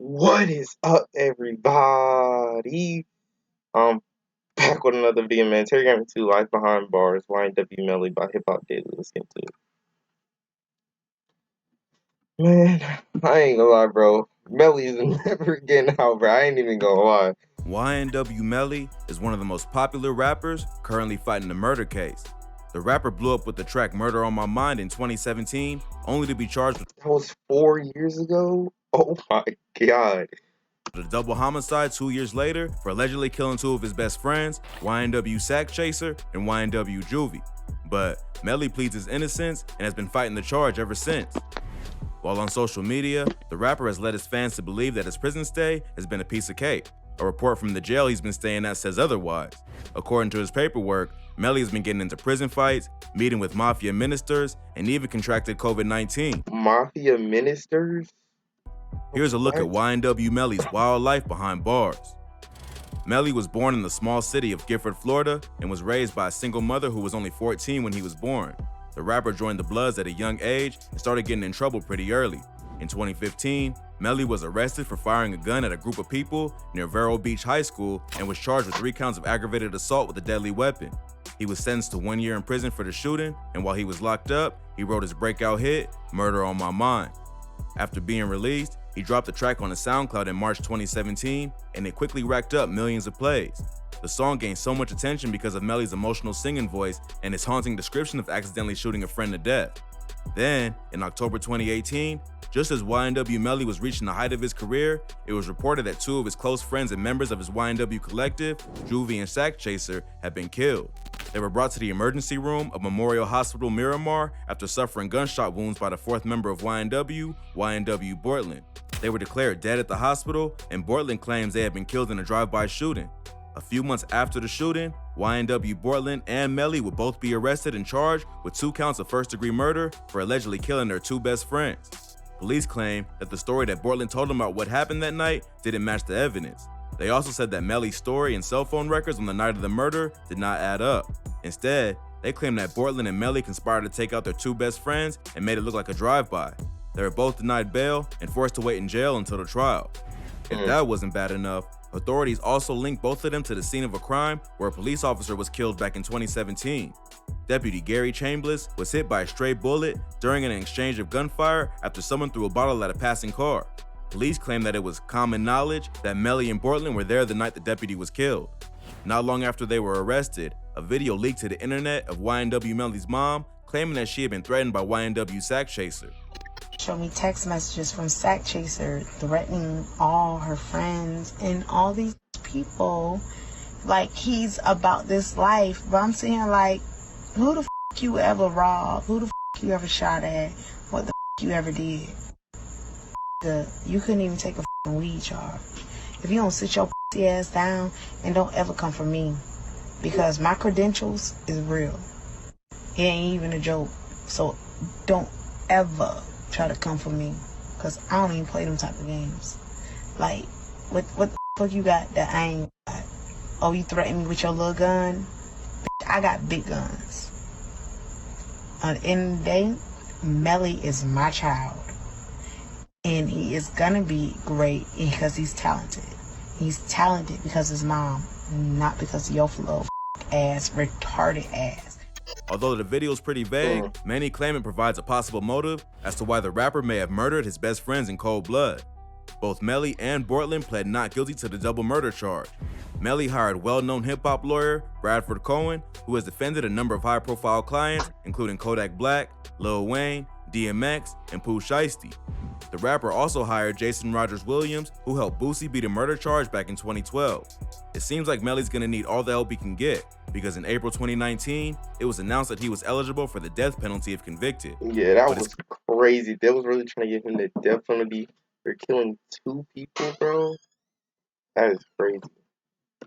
What is up, everybody? I'm back with another video, man. Telegram 2 Life Behind Bars, YNW Melly by Hip Hop Daily. Let's get to it. Man, I ain't gonna lie, bro. Melly is never getting out, bro. I ain't even gonna lie. YNW Melly is one of the most popular rappers currently fighting a murder case. The rapper blew up with the track Murder on My Mind in 2017, only to be charged with That was 4 years ago? Oh my god. a double homicide 2 years later for allegedly killing two of his best friends, YNW Sack Chaser and YNW Juvie. But Melly pleads his innocence and has been fighting the charge ever since. While on social media, the rapper has led his fans to believe that his prison stay has been a piece of cake. A report from the jail he's been staying at says otherwise. According to his paperwork, Melly has been getting into prison fights, meeting with mafia ministers, and even contracted COVID-19. Mafia ministers? Here's a look at YNW Melly's wild life behind bars. Melly was born in the small city of Gifford, Florida, and was raised by a single mother who was only 14 when he was born. The rapper joined the Bloods at a young age and started getting in trouble pretty early. In 2015, Melly was arrested for firing a gun at a group of people near Vero Beach High School and was charged with 3 counts of aggravated assault with a deadly weapon. He was sentenced to 1 year in prison for the shooting, and while he was locked up, he wrote his breakout hit, Murder on My Mind. After being released, he dropped the track on his SoundCloud in March 2017, and it quickly racked up millions of plays. The song gained so much attention because of Melly's emotional singing voice and his haunting description of accidentally shooting a friend to death. Then, in October 2018, just as YNW Melly was reaching the height of his career, it was reported that 2 of his close friends and members of his YNW collective, Juvie and Sack Chaser, had been killed. They were brought to the emergency room of Memorial Hospital Miramar after suffering gunshot wounds by the 4th member of YNW, YNW Bortland. They were declared dead at the hospital, and Bortland claims they had been killed in a drive-by shooting. A few months after the shooting, YNW Bortland and Melly would both be arrested and charged with 2 counts of first-degree murder for allegedly killing their 2 best friends. Police claim that the story that Bortland told them about what happened that night didn't match the evidence. They also said that Melly's story and cell phone records on the night of the murder did not add up. Instead, they claim that Bortland and Melly conspired to take out their 2 best friends and made it look like a drive-by. They were both denied bail and forced to wait in jail until the trial. If that wasn't bad enough, authorities also linked both of them to the scene of a crime where a police officer was killed back in 2017. Deputy Gary Chambliss was hit by a stray bullet during an exchange of gunfire after someone threw a bottle at a passing car. Police claim that it was common knowledge that Melly and Bortland were there the night the deputy was killed. Not long after they were arrested, a video leaked to the internet of YNW Melly's mom claiming that she had been threatened by YNW Sack Chaser. Showed me text messages from Sack Chaser threatening all her friends and all these people like he's about this life. But I'm sitting here like, who the f you ever robbed? Who the f you ever shot at? What the f you ever did? You couldn't even take a f***ing weed charge. If you don't sit your pussy ass down and don't ever come for me, because my credentials is real. It ain't even a joke. So don't ever try to come for me, because I don't even play them type of games. Like, what the fuck you got that I ain't got? Oh, you threaten me with your little gun? Bitch, I got big guns. At the end of the day, Melly is my child. And he is gonna be great because he's talented. He's talented because his mom, not because of your little ass, retarded ass. Although the video is pretty vague, many claim it provides a possible motive as to why the rapper may have murdered his best friends in cold blood. Both Melly and Bortland pled not guilty to the double murder charge. Melly hired well-known hip-hop lawyer Bradford Cohen, who has defended a number of high-profile clients, including Kodak Black, Lil Wayne, DMX, and Pooh Shiesty. The rapper also hired Jason Rogers Williams, who helped Boosie beat a murder charge back in 2012. It seems like Melly's gonna need all the help he can get, because in April 2019, it was announced that he was eligible for the death penalty if convicted. Yeah, that was crazy. They was really trying to give him the death penalty for killing 2 people, bro. That is crazy.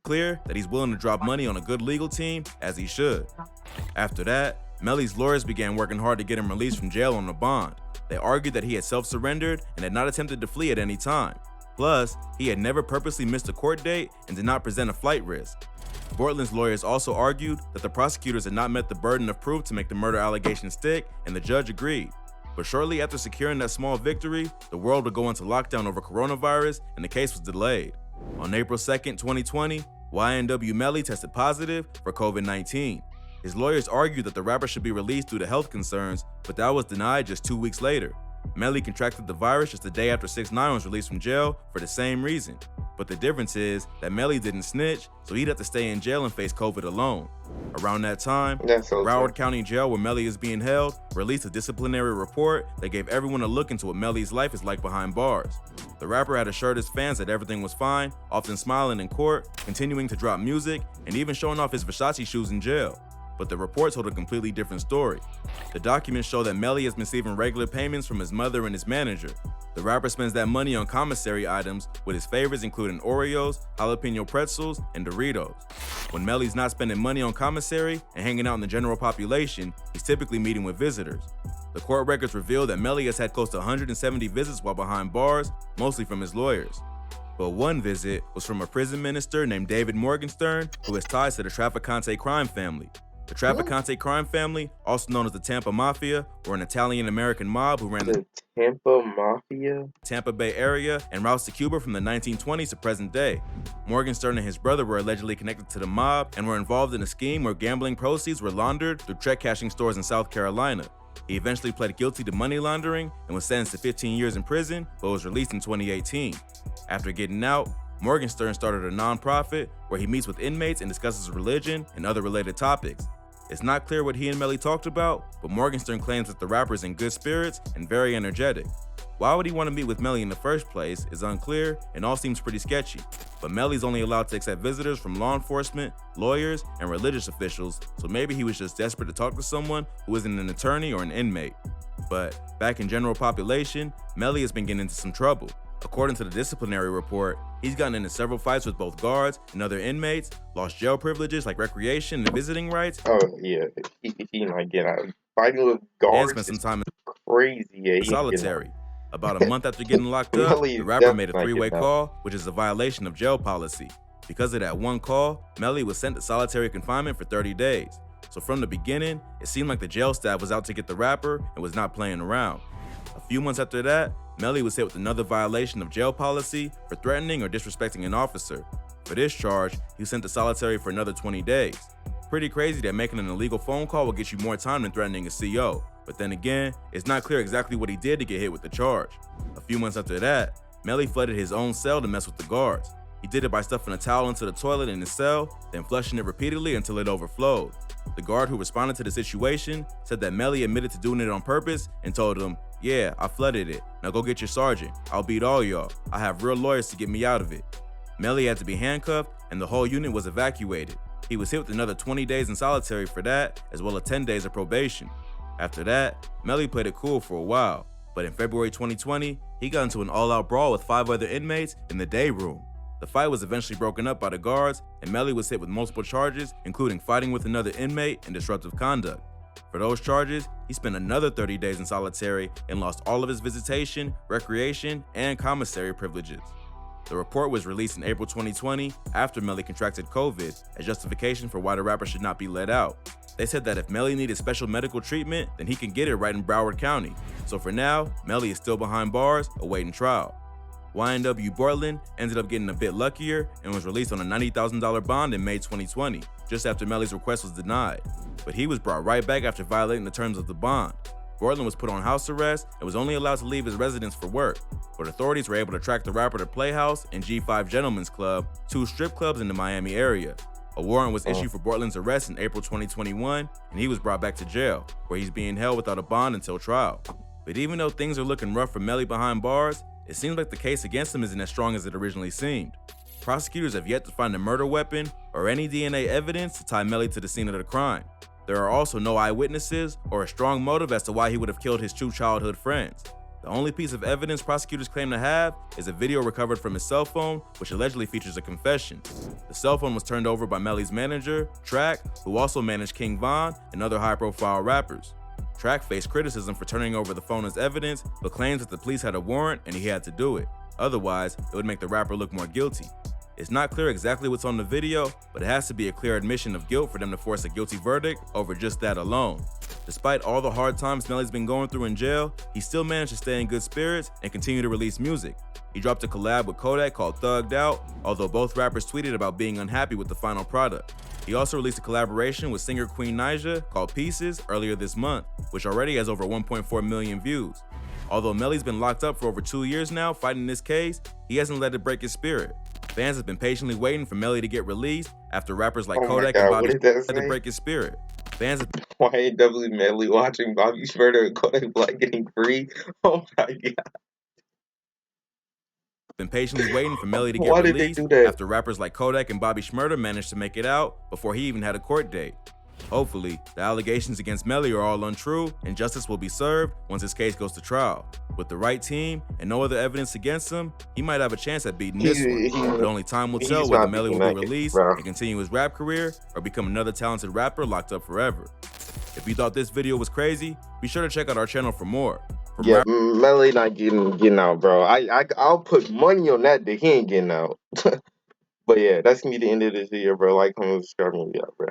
Clear that he's willing to drop money on a good legal team, as he should. After that, Melly's lawyers began working hard to get him released from jail on a bond. They argued that he had self-surrendered and had not attempted to flee at any time. Plus, he had never purposely missed a court date and did not present a flight risk. Bortland's lawyers also argued that the prosecutors had not met the burden of proof to make the murder allegation stick, and the judge agreed. But shortly after securing that small victory, the world would go into lockdown over coronavirus and the case was delayed. On April 2nd, 2020, YNW Melly tested positive for COVID-19. His lawyers argued that the rapper should be released due to health concerns, but that was denied just 2 weeks later. Melly contracted the virus just a day after 6ix9ine was released from jail for the same reason. But the difference is that Melly didn't snitch, so he'd have to stay in jail and face COVID alone. Around that time, Broward County Jail, where Melly is being held, released a disciplinary report that gave everyone a look into what Melly's life is like behind bars. The rapper had assured his fans that everything was fine, often smiling in court, continuing to drop music, and even showing off his Versace shoes in jail. But the report told a completely different story. The documents show that Melly has been receiving regular payments from his mother and his manager. The rapper spends that money on commissary items, with his favorites including Oreos, jalapeno pretzels, and Doritos. When Melly's not spending money on commissary and hanging out in the general population, he's typically meeting with visitors. The court records reveal that Melly has had close to 170 visits while behind bars, mostly from his lawyers. But one visit was from a prison minister named David Morgenstern, who has ties to the Trafficante crime family. The Trafficante crime family, also known as the Tampa Mafia, were an Italian-American mob who ran the Tampa Mafia? Tampa Bay area and routes to Cuba from the 1920s to present day. Morgenstern and his brother were allegedly connected to the mob and were involved in a scheme where gambling proceeds were laundered through check cashing stores in South Carolina. He eventually pled guilty to money laundering and was sentenced to 15 years in prison, but was released in 2018. After getting out, Morgenstern started a nonprofit where he meets with inmates and discusses religion and other related topics. It's not clear what he and Melly talked about, but Morgenstern claims that the rapper is in good spirits and very energetic. Why would he want to meet with Melly in the first place is unclear and all seems pretty sketchy. But Melly's only allowed to accept visitors from law enforcement, lawyers, and religious officials, so maybe he was just desperate to talk to someone who isn't an attorney or an inmate. But back in general population, Melly has been getting into some trouble. According to the disciplinary report, he's gotten into several fights with both guards and other inmates, lost jail privileges like recreation and visiting rights. Oh yeah, he might get out. Fighting with guards and spent some time in crazy. Yeah, solitary. About a month after getting locked up, the rapper made a three-way call, which is a violation of jail policy. Because of that one call, Melly was sent to solitary confinement for 30 days. So from the beginning, it seemed like the jail staff was out to get the rapper and was not playing around. A few months after that, Melly was hit with another violation of jail policy for threatening or disrespecting an officer. For this charge, he was sent to solitary for another 20 days. Pretty crazy that making an illegal phone call will get you more time than threatening a CO. But then again, it's not clear exactly what he did to get hit with the charge. A few months after that, Melly flooded his own cell to mess with the guards. He did it by stuffing a towel into the toilet in his cell, then flushing it repeatedly until it overflowed. The guard who responded to the situation said that Melly admitted to doing it on purpose and told him, "Yeah, I flooded it. Now go get your sergeant. I'll beat all y'all. I have real lawyers to get me out of it." Melly had to be handcuffed and the whole unit was evacuated. He was hit with another 20 days in solitary for that, as well as 10 days of probation. After that, Melly played it cool for a while, but in February 2020, he got into an all-out brawl with 5 other inmates in the day room. The fight was eventually broken up by the guards, and Melly was hit with multiple charges, including fighting with another inmate and disruptive conduct. For those charges, he spent another 30 days in solitary and lost all of his visitation, recreation, and commissary privileges. The report was released in April 2020 after Melly contracted COVID as justification for why the rapper should not be let out. They said that if Melly needed special medical treatment, then he can get it right in Broward County. So for now, Melly is still behind bars, awaiting trial. YNW Portland ended up getting a bit luckier and was released on a $90,000 bond in May 2020, just after Melly's request was denied. But he was brought right back after violating the terms of the bond. Portland was put on house arrest and was only allowed to leave his residence for work, but authorities were able to track the rapper to Playhouse and G5 Gentlemen's Club, 2 strip clubs in the Miami area. A warrant was issued for Portland's arrest in April 2021, and he was brought back to jail, where he's being held without a bond until trial. But even though things are looking rough for Melly behind bars, it seems like the case against him isn't as strong as it originally seemed. Prosecutors have yet to find a murder weapon or any DNA evidence to tie Melly to the scene of the crime. There are also no eyewitnesses or a strong motive as to why he would have killed his 2 childhood friends. The only piece of evidence prosecutors claim to have is a video recovered from his cell phone, which allegedly features a confession. The cell phone was turned over by Melly's manager, Track, who also managed King Von and other high-profile rappers. Track faced criticism for turning over the phone as evidence, but claims that the police had a warrant and he had to do it. Otherwise, it would make the rapper look more guilty. It's not clear exactly what's on the video, but it has to be a clear admission of guilt for them to force a guilty verdict over just that alone. Despite all the hard times Melly's been going through in jail, he still managed to stay in good spirits and continue to release music. He dropped a collab with Kodak called Thugged Out, although both rappers tweeted about being unhappy with the final product. He also released a collaboration with singer Queen Naija called Pieces earlier this month, which already has over 1.4 million views. Although Melly's been locked up for over 2 years now fighting this case, he hasn't let it break his spirit. Fans have been patiently waiting for Melly to get released after rappers like Oh my Kodak and God, what Bobby did that had to say? break his spirit. Fans have YNW Melly watching Bobby Schmurder and Kodak Black getting free. Oh my God. been patiently waiting for Melly to get Why did they released do that? after rappers like Kodak and Bobby Schmurder managed to make it out before he even had a court date. Hopefully, the allegations against Melly are all untrue and justice will be served once his case goes to trial. With the right team and no other evidence against him, he might have a chance at beating this one, but only time will tell He's whether not Melly beating will be that case, released bro. and continue his rap career or become another talented rapper locked up forever. If you thought this video was crazy, be sure to check out our channel for more. From Yeah, Melly not getting out, bro. I'll put money on that he ain't getting out. But yeah, that's gonna be the end of this video, bro. Like, comment, subscribe, and we out, bro.